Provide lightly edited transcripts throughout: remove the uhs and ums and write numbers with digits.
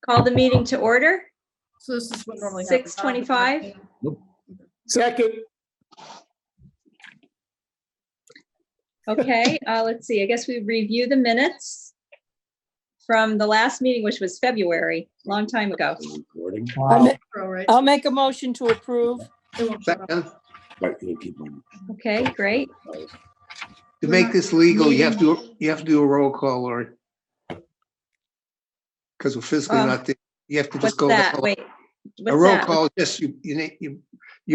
Call the meeting to order. So this is what normally happens. 6:25. Second. Okay, let's see. I guess we review the minutes from the last meeting, which was February, long time ago. I'll make a motion to approve. It won't shut up. Second, Okay, great. to make this legal, you have to do a roll call, Lori. Because we're physically not there. You have to What's just go. that? Wait. A What's roll that? call, just you Everybody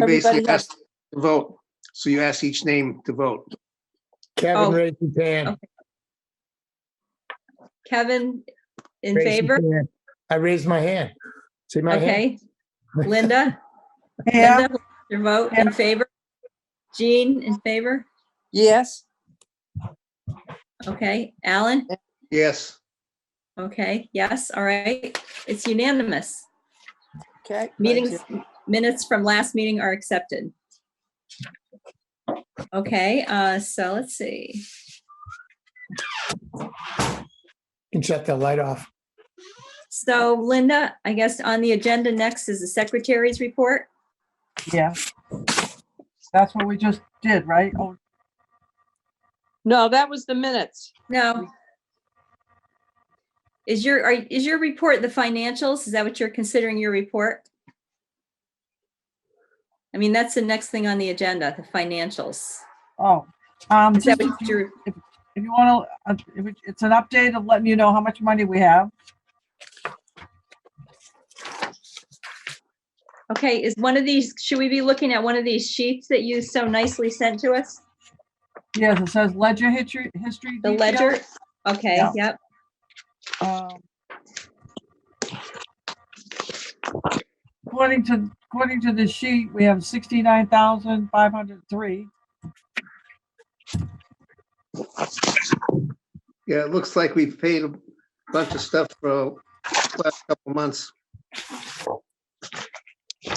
basically has- ask to vote. So you ask each name to vote. Kevin Oh. raised his hand. Okay. Kevin, in Raised his favor? hand. I raised my hand. See my hand? Okay. Linda? Yeah, Linda, your vote in favor? Jean, in favor? Yes. Okay. Alan? Yes, Okay, yes, all right. It's unanimous. Okay. Meetings, minutes from last meeting are accepted. Okay, so let's see. Can shut the light off. So Linda, I guess on the agenda next is the secretary's report. yeah. That's what we just did, right? Oh, No, that was the minutes. No. Is your report the financials? Is that what you're considering your report? I mean, that's the next thing on the agenda, the financials. oh. Is that Just what you're, if you want to, it's an update of letting you know how much money we have. okay, is one of these, should we be looking at one of these sheets that you so nicely sent to us? Yes, it says ledger history. The detail. ledger? Okay, Yeah. yep. According to the sheet, we have 69,503. yeah, it looks like we've paid a bunch of stuff for the last couple months.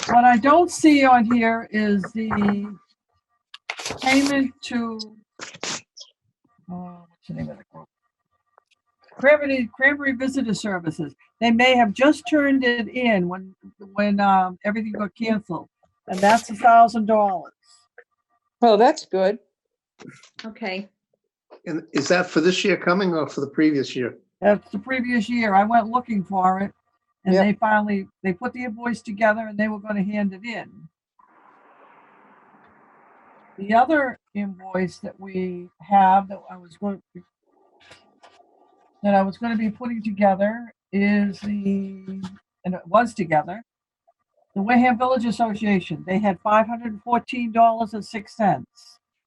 What I don't see on here is the payment to, what's the name of the group? Cranberry Visitor Services. They may have just turned it in when everything got canceled, and that's $1,000. Oh, that's good. Okay, And is that for this year coming or for the previous year? That's the previous year. I went looking for it, and Yep. they put the invoice together and they were going to hand it in. The other invoice that we have that I was going to be putting together is and it was together, the Wareham Village Association. They had $514.06.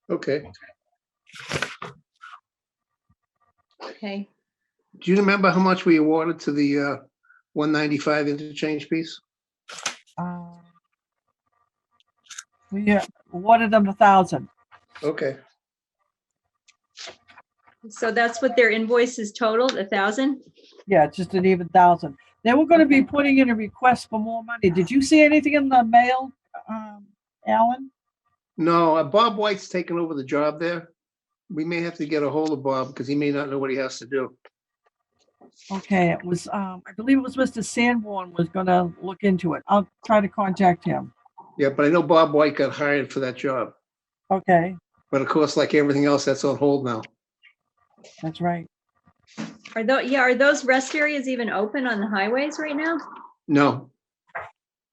Okay. okay. Do you remember how much we awarded to the 195 interchange piece? We awarded them 1,000. Okay, So that's what their invoice is totaled, 1,000? Yeah, it's just an even 1,000. They were going to be putting in a request for more money. Did you see anything in the mail, Alan? no, Bob White's taken over the job there. We may have to get a hold of Bob because he may not know what he has to do. Okay, it was, I believe it was Mr. Sanborn was going to look into it. I'll try to contact him. Yeah, but I know Bob White got hired for that job. Okay, But of course, like everything else, that's on hold now. that's right. Are those rest areas even open on the highways right now? No,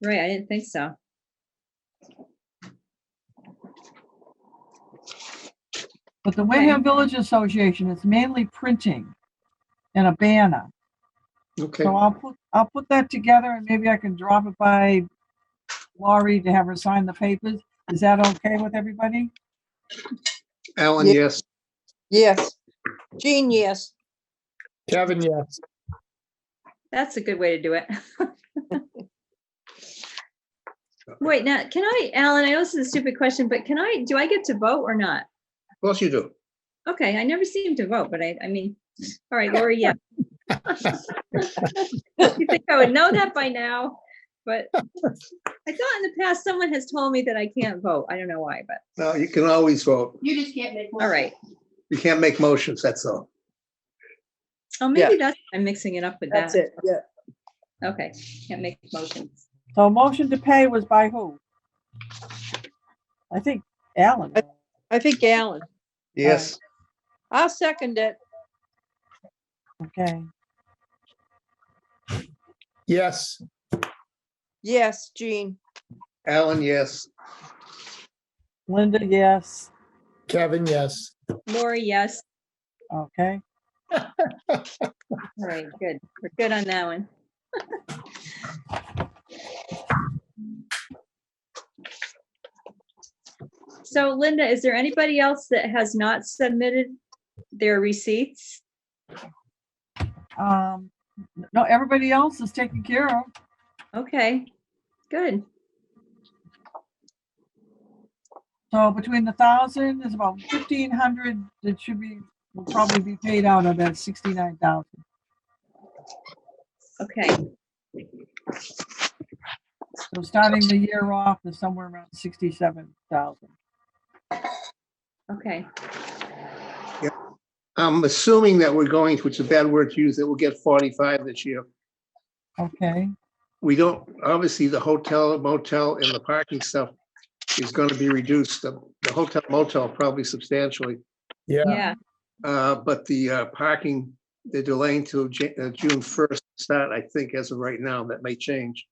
Right, I didn't think so. But the Wareham Village Association is mainly printing and a banner. okay. So I'll put that together and maybe I can drop it by Laurie to have her sign the papers. Is that okay with everybody? Alan, Yeah. yes. Yes. Jean, yes. Kevin, yes. That's a good way to do it. Wait, now, Alan, I know this is a stupid question, but do I get to vote or not? Of course you do. Okay, I never seem to vote, but I mean, all right, Lori, yeah. You think I would know that by now, but I thought in the past someone has told me that I can't vote. I don't know why, but No, you can always vote. You just can't make. all right. You can't make motions, that's all. Oh, maybe I'm mixing it up with That's that. it. Yeah. Okay, can't make motions. So motion to pay was by who? I think Alan. I think Alan. Yes, I'll second it. Okay. Yes, Yes, Jean. Alan, yes. Linda, yes. Kevin, yes. Lori, yes. Okay. All right, good. We're good on that one. So Linda, is there anybody else that has not submitted their receipts? No, everybody else is taken care of. Okay, good. So between 1,000 is about 1,500 that will probably be paid out of that 69,000. Okay, So starting the year off is somewhere around 67,000. okay, I'm assuming that we're going, which is a bad word to use, that we'll get 45 this year. Okay. We don't, obviously, the hotel, motel, and the parking stuff is going to be reduced. The hotel motel probably substantially. Yeah, yeah, But the parking, they're delaying till June 1st start, I think, as of right now. That may change.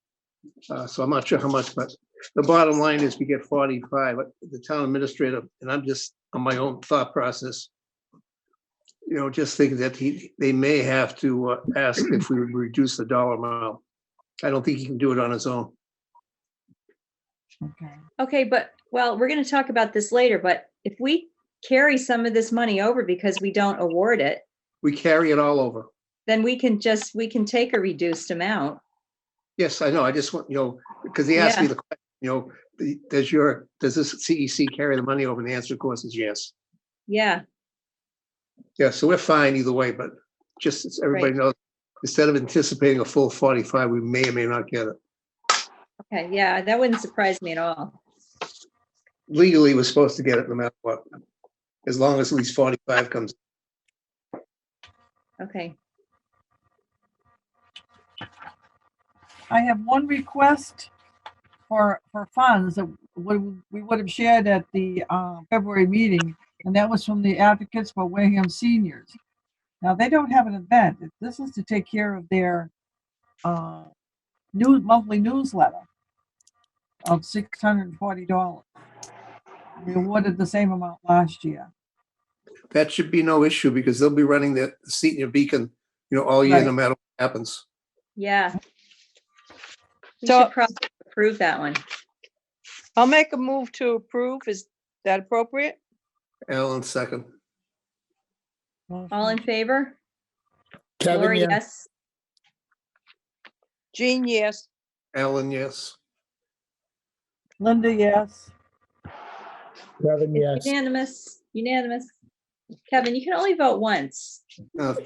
So I'm not sure how much, but the bottom line is we get 45. The town administrator, and I'm just on my own thought process, just thinking that they may have to ask if we would reduce the dollar amount. I don't think he can do it on his own. Okay. okay, but, well, we're gonna talk about this later, but if we carry some of this money over because we don't award it, We carry it all over. then we can take a reduced amount. Yes, I know. I just want, because he asked me Yeah. the question, does this CEC carry the money over? And the answer, of course, is yes. Yeah, Yeah, so we're fine either way, but just so everybody knows, instead of anticipating a full 45, we may or may not get it. okay, yeah, that wouldn't surprise me at all. Legally, we're supposed to get it no matter what, as long as at least 45 comes. Okay, I have one request for funds that we would have shared at the February meeting, and that was from the Advocates for Wareham Seniors. Now, they don't have an event. This is to take care of their monthly newsletter of $640. We awarded the same amount last year. That should be no issue because they'll be running the Senior Beacon, all year, Right. no matter what happens. yeah. We So- should probably approve that one. I'll make a move to approve. Is that appropriate? Alan, second. All in favor? Kevin, Lori, yes. yes. Jean, yes. Alan, yes. Linda, yes. Kevin, It's yes. unanimous. Kevin, you can only vote once.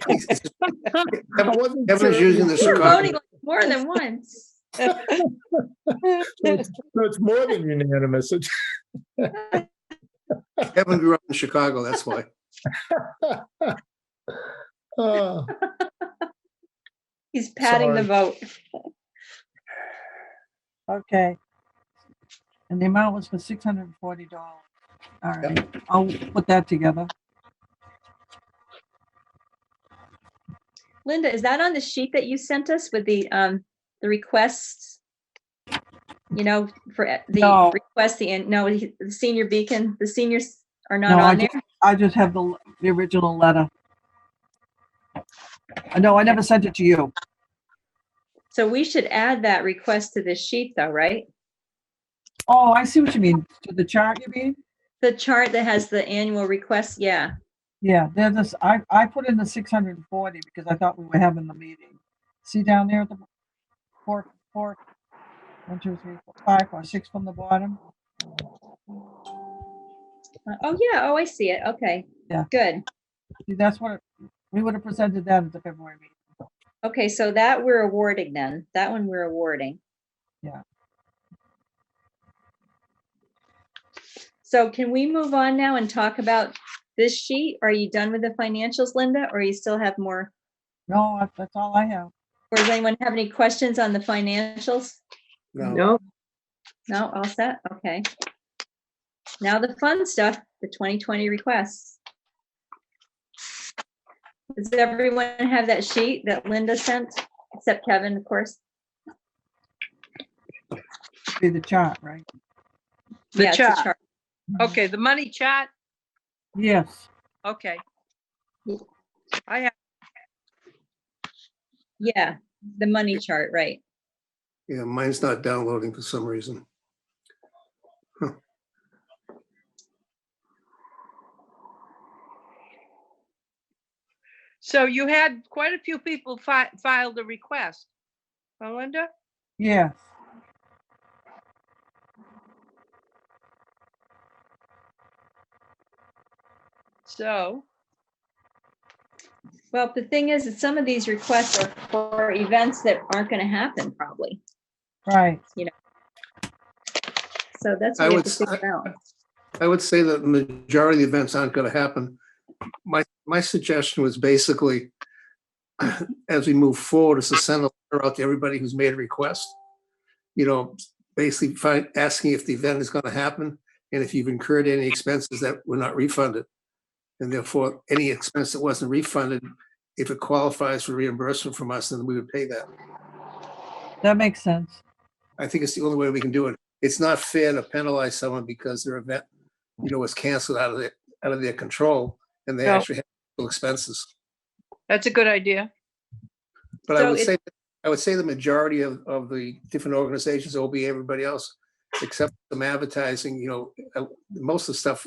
Please. I wasn't Kevin is sure. using the You're Chicago. voting like more than once. So it's more than unanimous. Kevin grew up in Chicago, that's why. Oh, He's patting the vote. Okay. And the amount was for $640. All right, I'll put that together. Linda, is that on the sheet that you sent us with the requests? For the No. request, the Senior Beacon, the seniors are not No, on there? I just have the original letter. No, I never sent it to you. So we should add that request to this sheet though, right? Oh, I see what you mean. To the chart, you mean? The chart that has the annual request, yeah. Yeah, there's this, I put in the 640 because I thought we were having the meeting. See down there at the four, 1, 2, 3, 4, 5, or 6 from the bottom? Oh, yeah, oh, I see it, okay. Yeah. Good. See, that's what, we would have presented that at the February meeting. Okay, so that we're awarding then. That one we're awarding. Yeah. So can we move on now and talk about this sheet? Are you done with the financials, Linda, or you still have more? No, that's all I have. Or does anyone have any questions on the financials? No, No, No, all set, okay. Now the fun stuff, the 2020 requests. Does everyone have that sheet that Linda sent, except Kevin, of course? Be the chart, right? the Yeah, it's a chart. Okay, the money chart. Yes. Okay. I have, Yeah, the money chart, right. yeah, mine's not downloading for some reason. so you had quite a few people filed a request. Melinda? Yes. So, Well, the thing is that some of these requests are for events that aren't gonna happen probably. Right. So that's I what we have would to s- figure out. I would say that the majority of the events aren't going to happen. My suggestion was basically, as we move forward, is to send a letter out to everybody who's made a request. You know, basically asking if the event is going to happen and if you've incurred any expenses that were not refunded. And therefore, any expense that wasn't refunded, if it qualifies for reimbursement from us, then we would pay that. That makes sense. I think it's the only way we can do it. It's not fair to penalize someone because their event, was canceled out of their control and they No. actually have full expenses. that's a good idea. But So I would say the majority of the different organizations, OBA, everybody else, except some advertising, most of the stuff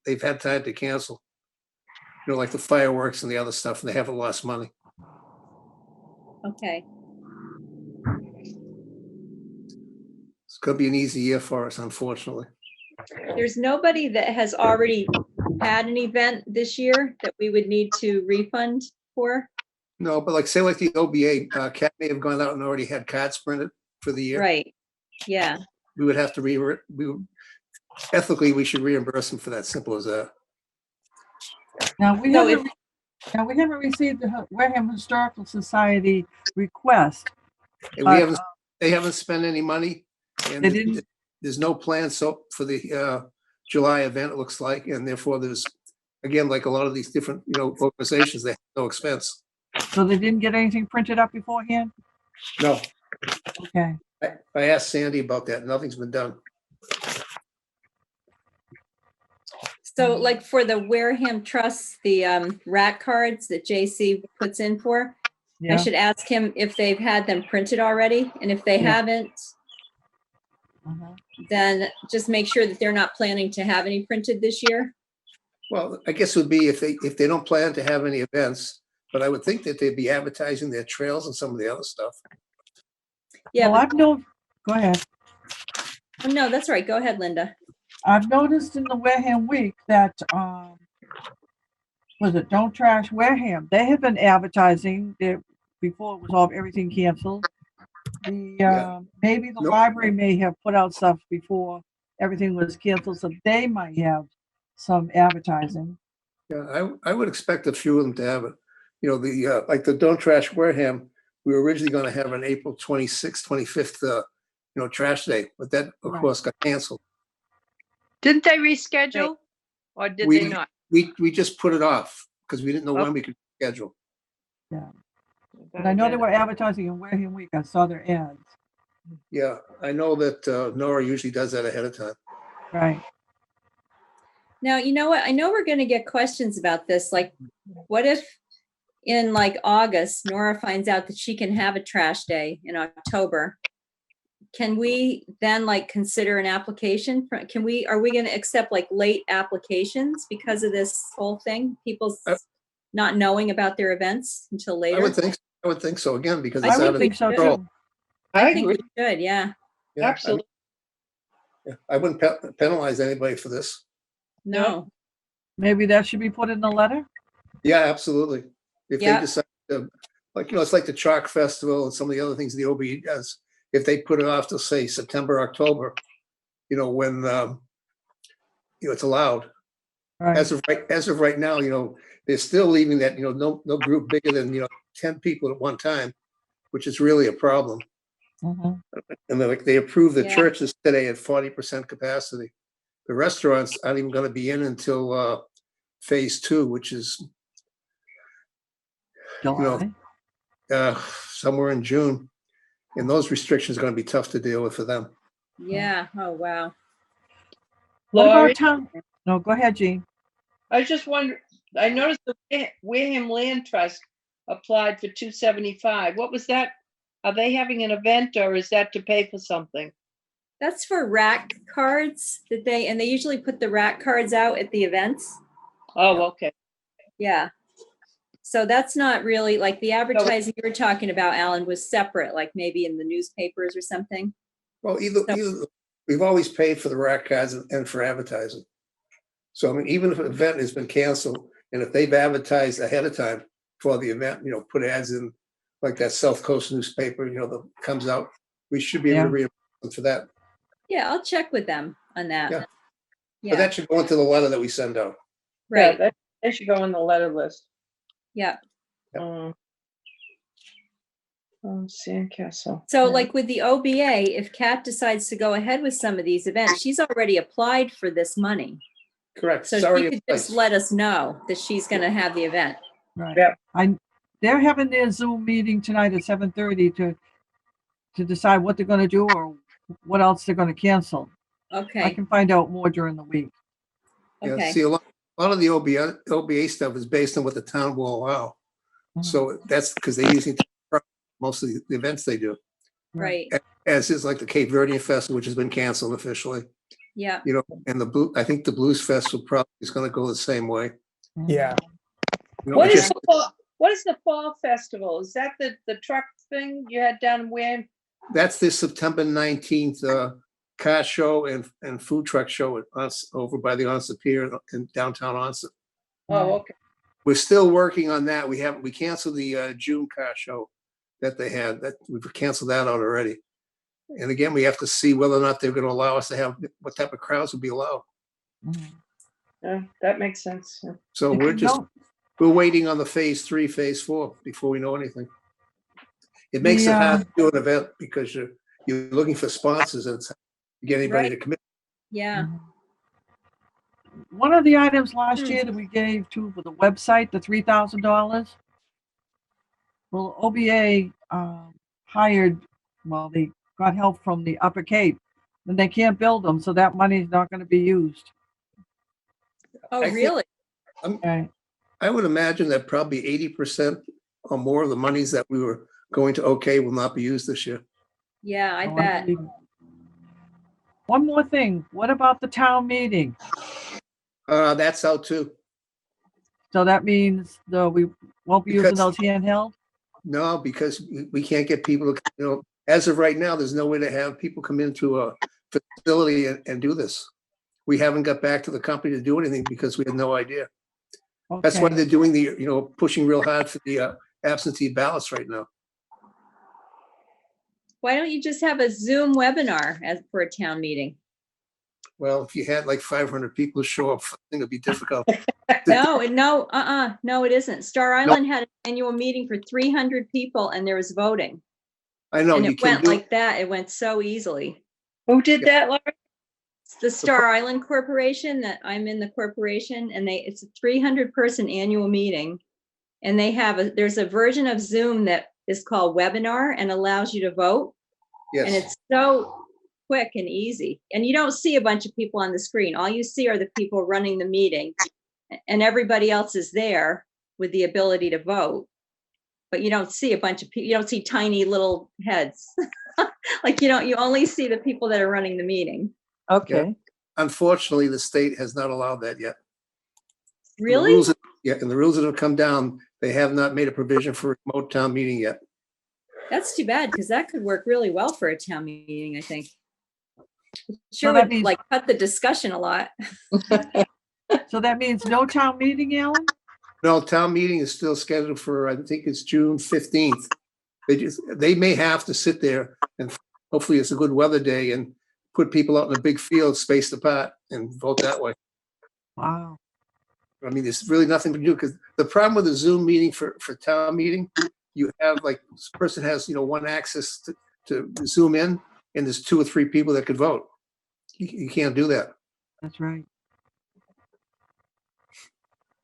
they've had time to cancel. Like the fireworks and the other stuff, and they haven't lost money. Okay, It's gonna be an easy year for us, unfortunately. there's nobody that has already had an event this year that we would need to refund for, No, but say like the OBA, Cat may have gone out and already had cards printed for the year. right? Yeah, We would have to ethically, we should reimburse them for that, simple as that. Now, we So haven't received the Wareham Historical Society request. And But, they haven't spent any money. And They didn't? there's no plan for the July event, it looks like, and therefore there's, again, like a lot of these different, organizations, they have no expense. So they didn't get anything printed up beforehand? No, Okay. I asked Sandy about that. Nothing's been done. so like for the Wareham Trust, the rat cards that JC puts in for, I Yeah. should ask him if they've had them printed already, and if they Yeah. haven't, Uh-huh. then just make sure that they're not planning to have any printed this year. Well, I guess it would be if they don't plan to have any events, but I would think that they'd be advertising their trails and some of the other stuff. Yeah, Well, go ahead. but, no, that's right. Go ahead, Linda. I've noticed in the Wareham Week that, was it Don't Trash Wareham? They have been advertising there before it was all, everything canceled. Yeah. Maybe the Nope. library may have put out stuff before everything was canceled, so they might have some advertising. Yeah, I would expect a few of them to have it. Like the Don't Trash Wareham, we were originally going to have an April 26th, 25th, trash day, but that of Right. course got canceled. Didn't they reschedule? Or did We- they not? We just put it off because we didn't know when we could schedule. But I know they were advertising in Wareham Week. I saw their ads. Yeah, I know that Nora usually does that ahead of time. Right. Now, you know what? I know we're going to get questions about this. Like, what if in like August, Nora finds out that she can have a trash day in October? Can we then like consider an application? Are we going to accept like late applications because of this whole thing? People's not knowing about their events until I later? would think so again, because I it's I out would of think so control. too. I think we should, yeah. Yeah, I Absolutely. I wouldn't penalize anybody for this. No, Maybe that should be put in the letter. Yeah, absolutely. If they Yeah. decide to, it's like the Chalk Festival and some of the other things the OBE does. If they put it off to say September, October, when, it's allowed. Right. As of right now, they're still leaving that, no group bigger than, 10 people at one time. which is really a problem. Mhm. And they approved the Yeah. churches today at 40% capacity. The restaurants aren't even gonna be in until phase 2, which is July. somewhere in June. And those restrictions are gonna be tough to deal with for them. Yeah. Oh, wow. What Laurie, about town? No, go ahead, Jean. I just wonder, I noticed the Wareham Land Trust applied for 275. What was that? Are they having an event or is that to pay for something? That's for rack cards that and they usually put the rack cards out at the events. Oh, okay. Yeah. So that's not really like the advertising you were talking about, Alan, was separate, like maybe in the newspapers or something. Well, either we've always paid for the rack cards and for advertising. So I mean, even if an event has been canceled, and if they've advertised ahead of time for the event, put ads in like that South Coast newspaper, that comes out, we should be able to Yeah. reimburse them for that. Yeah, I'll check with them on that. Yeah. But Yeah, that should go into the letter that we send out. Yeah, right. they should go on the letter list. Yeah. Yeah. Sandcastle. So Yeah. like with the OBA, if Kat decides to go ahead with some of these events, she's already applied for this money. Correct. So It's she already could in just place. let us know that she's going to have the event. Right. Yeah. They're having their Zoom meeting tonight at 7:30 to decide what they're gonna do or what else they're gonna cancel. I Okay. can find out more during the week. Yeah, Okay. see, a lot of the OBA stuff is based on what the town will allow. Mhm. So that's because they usually take most of the events they do, Right. as is like the Cape Verdean Festival, which has been canceled officially. Yeah. And I think the Blues Festival probably is going to go the same way. Yeah. What it's is just- what is the fall festival? Is that the truck thing you had down in Wareham? That's the September 19th car show and food truck show at over by the Onset Pier in downtown Onset. Oh, okay. We're still working on that. We canceled the June car show that they had. That we've canceled that out already. And again, we have to see whether or not they're going to allow us to have what type of crowds will be allowed. Mhm. Yeah, that makes sense. Yeah. So If you we're waiting on the phase 3, phase 4 before we know anything. It makes it The, hard to do an event because you're looking for sponsors and it's to get anybody Right. to commit. Yeah. One of the items last Hmm. year that we gave to for the website, the $3,000. Well, OBA they got help from the Upper Cape, and they can't build them, so that money is not going to be used. Oh, I think- really? Right. I would imagine that probably 80% or more of the monies that we were going to will not be used this year. Yeah, I Oh, bet. believe it. One more thing. What about the town meeting? That's out too. So that means we won't be using Because- those handheld? No, because we can't get people to, as of right now, there's no way to have people come into a facility and do this. We haven't got back to the company to do anything because we had no idea. That's why Okay. they're doing pushing real hard for the absentee ballots right now. Why don't you just have a Zoom webinar for a town meeting? Well, if you had like 500 people show up, I think it'd be difficult. No, it isn't. Star Island had an annual meeting for 300 people and there was voting. I know And you it can went do. like that. It went so easily. Who did that, Laurie? It's the Star Island Corporation that I'm in the corporation and it's a 300 person annual meeting. And there's a version of Zoom that is called webinar and allows you to vote. And Yes, it's so quick and easy. And you don't see a bunch of people on the screen. All you see are the people running the meeting and everybody else is there with the ability to vote. But you don't see a bunch of people. You don't see tiny little heads. Like you only see the people that are running the meeting. Okay. unfortunately, the state has not allowed that yet. The Really? rules and the rules that have come down, they have not made a provision for a remote town meeting yet. That's too bad because that could work really well for a town meeting, I think. Sure that would means- like cut the discussion a lot. So that means no town meeting, Alan? No, town meeting is still scheduled for, I think it's June 15th. They may have to sit there and hopefully it's a good weather day and put people out in a big field spaced apart and vote that way. Wow. I mean, there's really nothing to do because the problem with the Zoom meeting for town meeting you have like, this person has, one access to zoom in, and there's 2 or 3 people that could vote. You can't do that. That's right.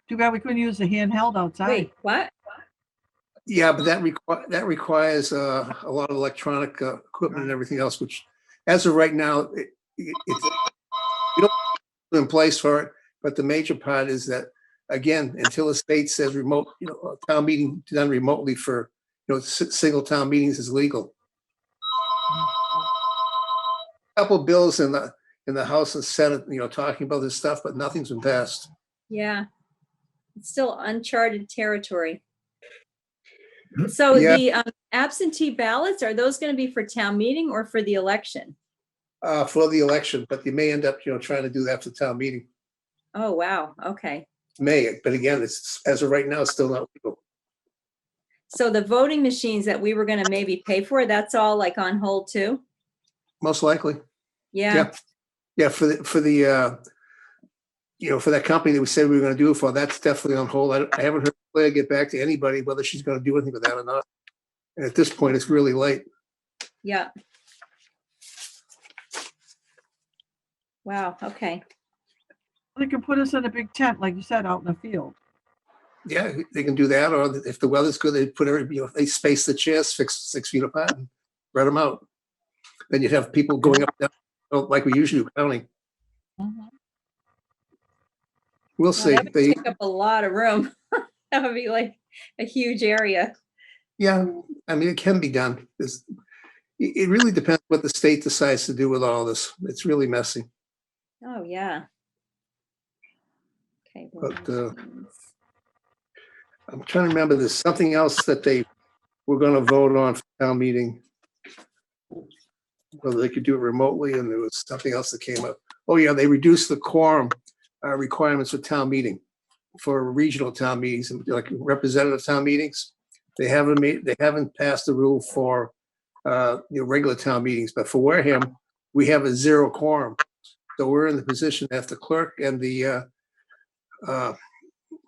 Too bad we couldn't use the handheld outside. Wait, what? Yeah, but that requires a lot of electronic equipment and everything else, which as of right now, it's you don't have in place for it. But the major part is that, again, until the state says remote, a town meeting done remotely for, single town meetings is legal. Couple bills in the House and Senate, talking about this stuff, but nothing's been passed. Yeah. It's still uncharted territory. So Yeah. the absentee ballots, are those going to be for town meeting or for the election? For the election, but you may end up, trying to do that for town meeting. Oh, wow. Okay. May, but again, it's, as of right now, it's still not legal. So the voting machines that we were going to maybe pay for, that's all like on hold too? Most likely. Yeah. Yeah, for the for that company that we said we were going to do it for, that's definitely on hold. I haven't heard Claire get back to anybody whether she's going to do anything with that or not. And at this point, it's really late. Yeah. Wow. Okay. They can put us in a big tent, like you said, out in the field. Yeah, they can do that, or if the weather's good, they put they space the chairs 6 feet apart and spread them out. Then you'd have people going up and down like we usually do, counting. Mhm. We'll Well, see. that would take up a lot of room. That would be like a huge area. Yeah, I mean, it can be done. It really depends what the state decides to do with all this. It's really messy. Oh, yeah. Okay. But, I'm trying to remember, there's something else that they were going to vote on for town meeting. Whether they could do it remotely, and there was something else that came up. Oh, yeah, they reduced the quorum requirements for town meeting, for regional town meetings, and like representative town meetings. They haven't passed the rule for regular town meetings, but for Wareham, we have a 0 quorum. So we're in the position that if the clerk and the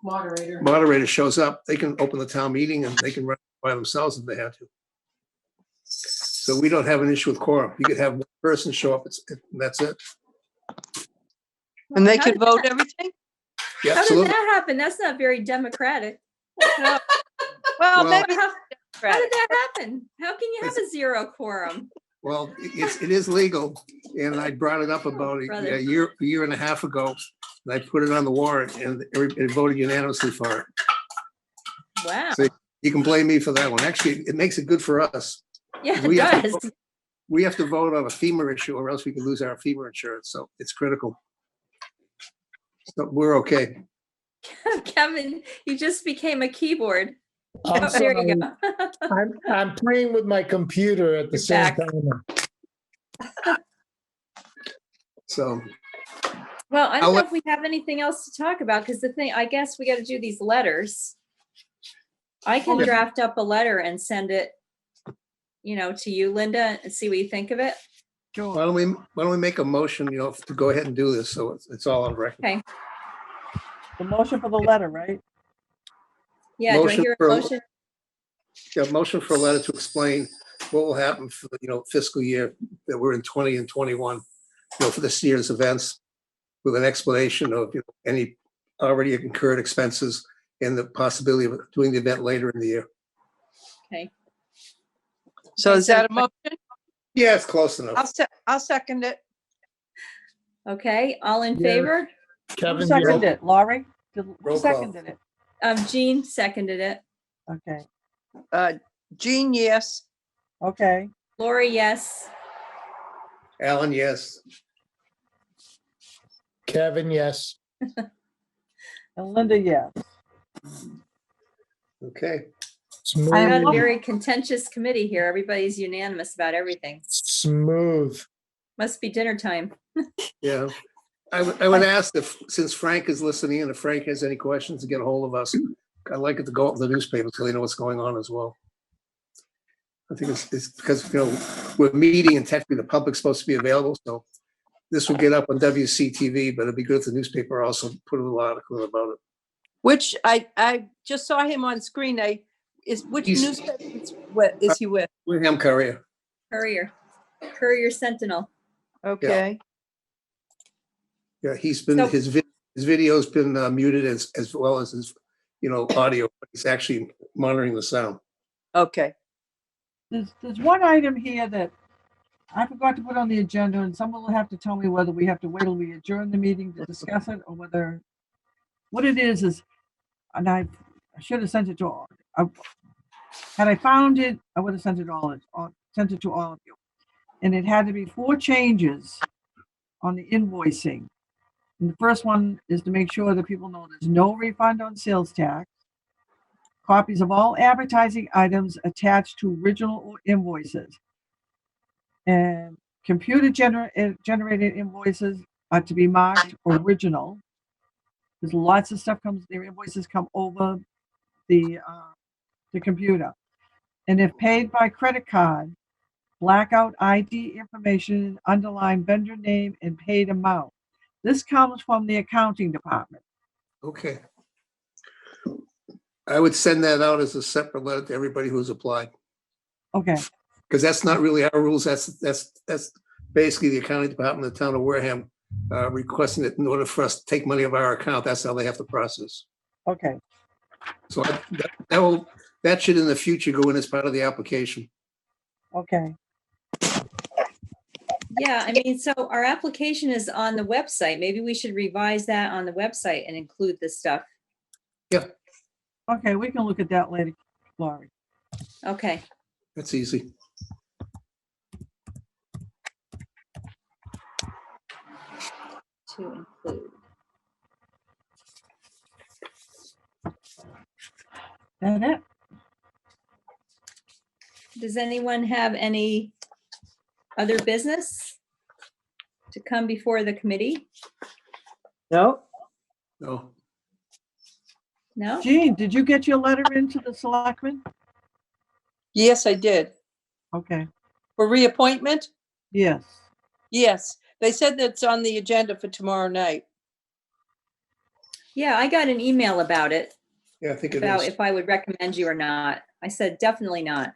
moderator shows up, they can open the town meeting and they can run by themselves if they have to. So we don't have an issue with quorum. You could have one person show up, and that's it. And they How can did vote that- everything? Yeah, How did absolutely. that happen? That's not very democratic. Well, Well- maybe. How did that happen? How can you have a 0 quorum? Well, it is legal, and I brought it up about Brother. a year and a half ago, and I put it on the warrant, and everybody voted unanimously for it. Wow. So you can blame me for that one. Actually, it makes it good for us. Yeah, we it have to does. We have to vote on a FEMA issue, or else we could lose our FEMA insurance, so it's critical. So we're okay. Kevin, you just became a keyboard. I'm Oh, there you sorry. go. I'm playing with my computer at the You're same back. time. So, Well, I I'll don't know let- if we have anything else to talk about, because the thing, I guess we got to do these letters. I can Okay. draft up a letter and send it, to you, Linda, and see what you think of it. Sure. why don't we make a motion, to go ahead and do this, so it's all on record. Okay. The motion for the letter, right? Yeah, do I Motion hear a for- motion? Yeah, motion for a letter to explain what will happen for the, fiscal year that we're in 20 and 21, for this year's events, with an explanation of any already incurred expenses and the possibility of doing the event later in the year. Okay. So is that a motion? Yeah, it's close enough. I'll second it. Okay, all in Yeah. favor? Who Kevin, seconded it? Laurie? Who Roll call. seconded it? Jean seconded it. Okay, Jean, yes. okay. Lori, yes. Alan, yes. Kevin, yes. And Linda, yes. Okay. Smooth. We got a love- very contentious committee here. Everybody's unanimous about everything. Smooth. Must be dinner time. Yeah. I would ask since Frank is listening in, if Frank has any questions, to get a hold of us. I'd like it to go up in the newspaper so they know what's going on as well. I think it's because, we're meeting and technically the public's supposed to be available. So this will get up on WCTV, but it'd be good if the newspaper also put a little article about it. Which I just saw him on screen. which He's- newspaper is he with? Wareham Courier. Courier Sentinel. Okay, Yeah, he's been, So- his video's been muted as well as his, audio. He's actually monitoring the sound. okay. There's one item here that I forgot to put on the agenda, and someone will have to tell me whether we have to wait till we adjourn the meeting to discuss it, or whether, what it is, and I should have sent it to all. Had I found it, I would have sent it to all of you. And it had to be 4 changes on the invoicing. And the first one is to make sure that people know there's no refund on sales tax. Copies of all advertising items attached to original invoices. And computer generated invoices are to be marked original. There's lots of stuff their invoices come over the computer. And if paid by credit card, black out ID information, underline vendor name and paid amount. This comes from the accounting department. Okay. I would send that out as a separate letter to everybody who's applied, Okay, because that's not really our rules. That's basically the accounting department of the town of Wareham requesting it in order for us to take money of our account. That's how they have to process. okay, So that should in the future go in as part of the application. okay. Yeah, I mean, so our application is on the website. Maybe we should revise that on the website and include this stuff. Okay, we can look at that later, Laurie. Okay. That's easy. To include. That it? Does anyone have any other business to come before the committee? No, No. No? Jean, did you get your letter into the selectmen? yes, I did. Okay, For reappointment? yes. Yes, they said that's on the agenda for tomorrow night. Yeah, I got an email about it, Yeah, I think it about is. if I would recommend you or not. I said, definitely not.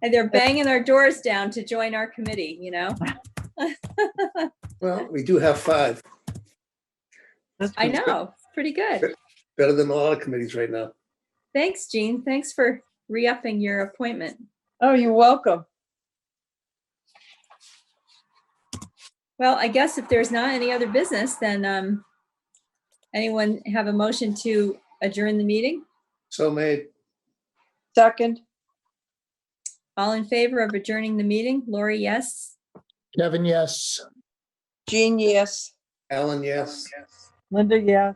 And they're banging our doors down to join our committee, you know? Well, we do have 5. That's I good. know, it's pretty good. Better than a lot of committees right now. Thanks, Jean. Thanks for re-upping your appointment. Oh, you're welcome. Well, I guess if there's not any other business, then anyone have a motion to adjourn the meeting? So made. Second, All in favor of adjourning the meeting? Lori, yes? Kevin, yes. Jean, yes. Alan, yes. Linda, yes.